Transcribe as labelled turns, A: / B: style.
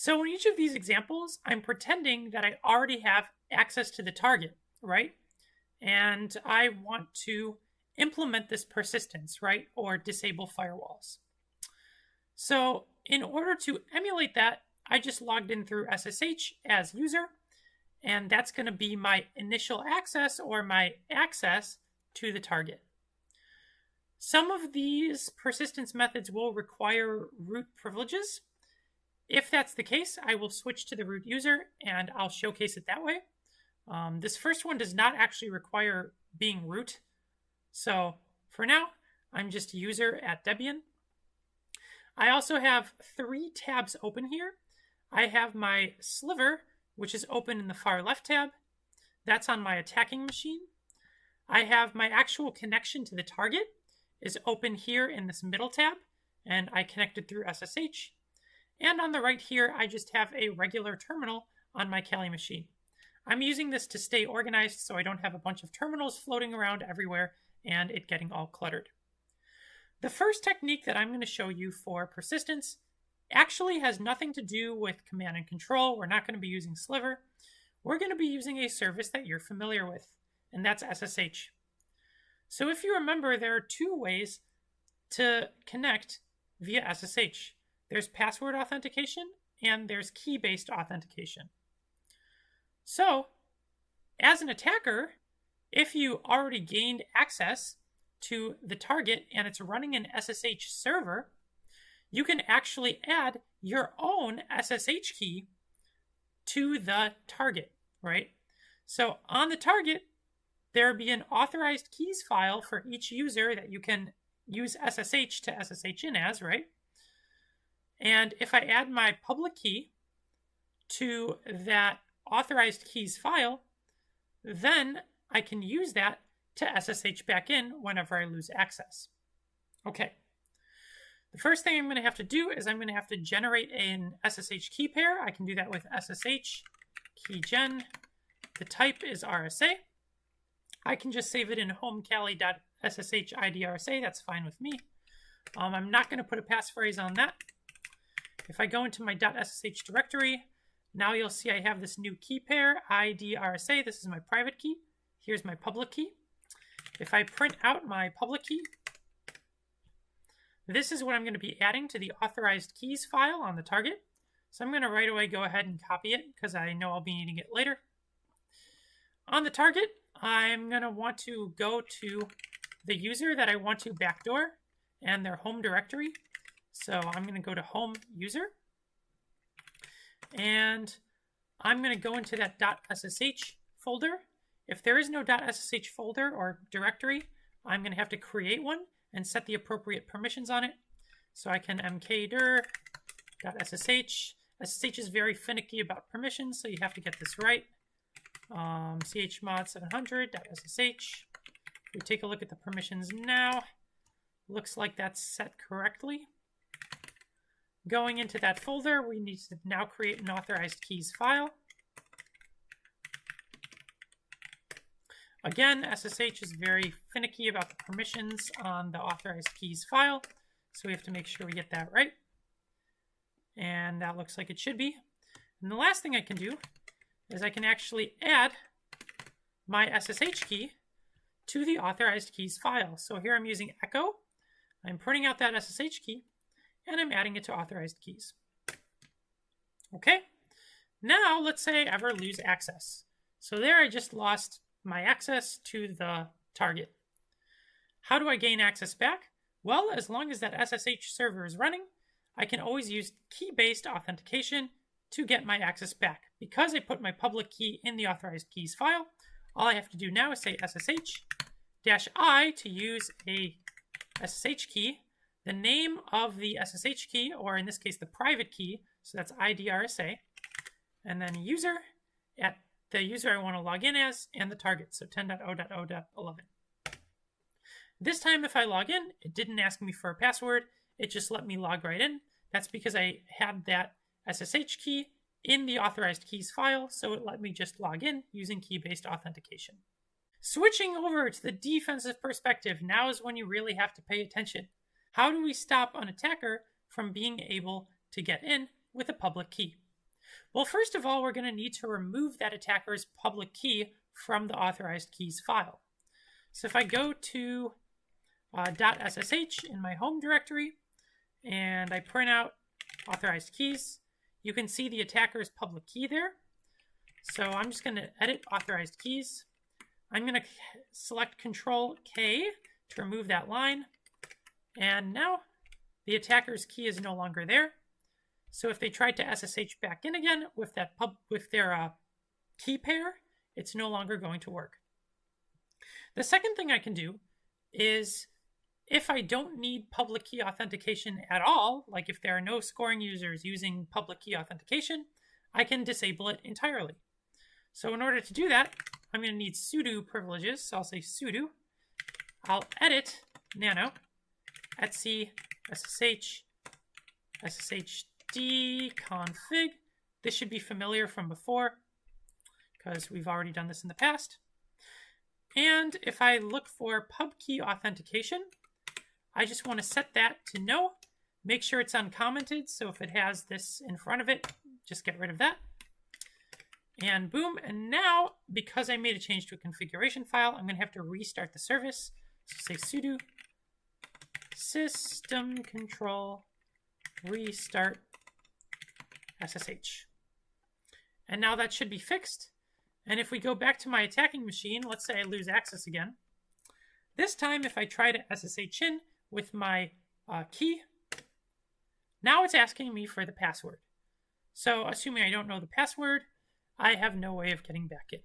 A: So in each of these examples, I'm pretending that I already have access to the target, right? And I want to implement this persistence, right? Or disable firewalls. So in order to emulate that, I just logged in through SSH as user, and that's going to be my initial access or my access to the target. Some of these persistence methods will require root privileges. If that's the case, I will switch to the root user and I'll showcase it that way. This first one does not actually require being root. So for now, I'm just user at Debian. I also have 3 tabs open here. I have my sliver, which is open in the far left tab. That's on my attacking machine. I have my actual connection to the target is open here in this middle tab, and I connected through SSH. And on the right here, I just have a regular terminal on my Kali machine. I'm using this to stay organized so I don't have a bunch of terminals floating around everywhere and it getting all cluttered. The first technique that I'm going to show you for persistence actually has nothing to do with command and control. We're not going to be using Sliver. We're going to be using a service that you're familiar with, and that's SSH. So if you remember, there are 2 ways to connect via SSH. There's password authentication and there's key-based authentication. So as an attacker, if you already gained access to the target and it's running an SSH server, you can actually add your own SSH key to the target, right? So on the target, there will be an authorized keys file for each user that you can use SSH to SSH in as, right? And if I add my public key to that authorized keys file, then I can use that to SSH back in whenever I lose access. Okay. The first thing I'm going to have to do is I'm going to have to generate an SSH key pair. I can do that with SSH keygen. The type is RSA. I can just save it in homekali.ssh IDRSA. That's fine with me. I'm not going to put a passphrase on that. If I go into my .ssh directory, now you'll see I have this new key pair, IDRSA. This is my private key. Here's my public key. If I print out my public key, this is what I'm going to be adding to the authorized keys file on the target. So I'm going to right away go ahead and copy it because I know I'll be needing it later. On the target, I'm going to want to go to the user that I want to backdoor and their home directory. So I'm going to go to home user. And I'm going to go into that .ssh folder. If there is no .ssh folder or directory, I'm going to have to create one and set the appropriate permissions on it. So I can mkdir .ssh. SSH is very finicky about permissions, so you have to get this right. chmod 700.ssh. We take a look at the permissions now. Looks like that's set correctly. Going into that folder, we need to now create an authorized keys file. Again, SSH is very finicky about the permissions on the authorized keys file, so we have to make sure we get that right. And that looks like it should be. And the last thing I can do is I can actually add my SSH key to the authorized keys file. So here I'm using echo. I'm printing out that SSH key, and I'm adding it to authorized keys. Okay, now let's say I ever lose access. So there I just lost my access to the target. How do I gain access back? Well, as long as that SSH server is running, I can always use key-based authentication to get my access back. Because I put my public key in the authorized keys file, all I have to do now is say SSH-I to use a SSH key, the name of the SSH key, or in this case, the private key, so that's IDRSA, and then user at the user I want to log in as, and the target, so 10.0.0.11. This time, if I log in, it didn't ask me for a password, it just let me log right in. That's because I had that SSH key in the authorized keys file, so it let me just log in using key-based authentication. Switching over to the defensive perspective, now is when you really have to pay attention. How do we stop an attacker from being able to get in with a public key? Well, first of all, we're going to need to remove that attacker's public key from the authorized keys file. So if I go to .ssh in my home directory and I print out authorized keys, you can see the attacker's public key there. So I'm just going to edit authorized keys. I'm going to select Control K to remove that line. And now the attacker's key is no longer there. So if they tried to SSH back in again with their key pair, it's no longer going to work. The second thing I can do is, if I don't need public key authentication at all, like if there are no scoring users using public key authentication, I can disable it entirely. So in order to do that, I'm going to need sudo privileges. So I'll say sudo. I'll edit nano etc ssh sshd config. This should be familiar from before because we've already done this in the past. And if I look for pub key authentication, I just want to set that to no. Make sure it's uncommented. So if it has this in front of it, just get rid of that. And boom. And now, because I made a change to a configuration file, I'm going to have to restart the service. So say sudo system control restart SSH. And now that should be fixed. And if we go back to my attacking machine, let's say I lose access again. This time, if I try to SSH in with my key, now it's asking me for the password. So assuming I don't know the password, I have no way of getting back in.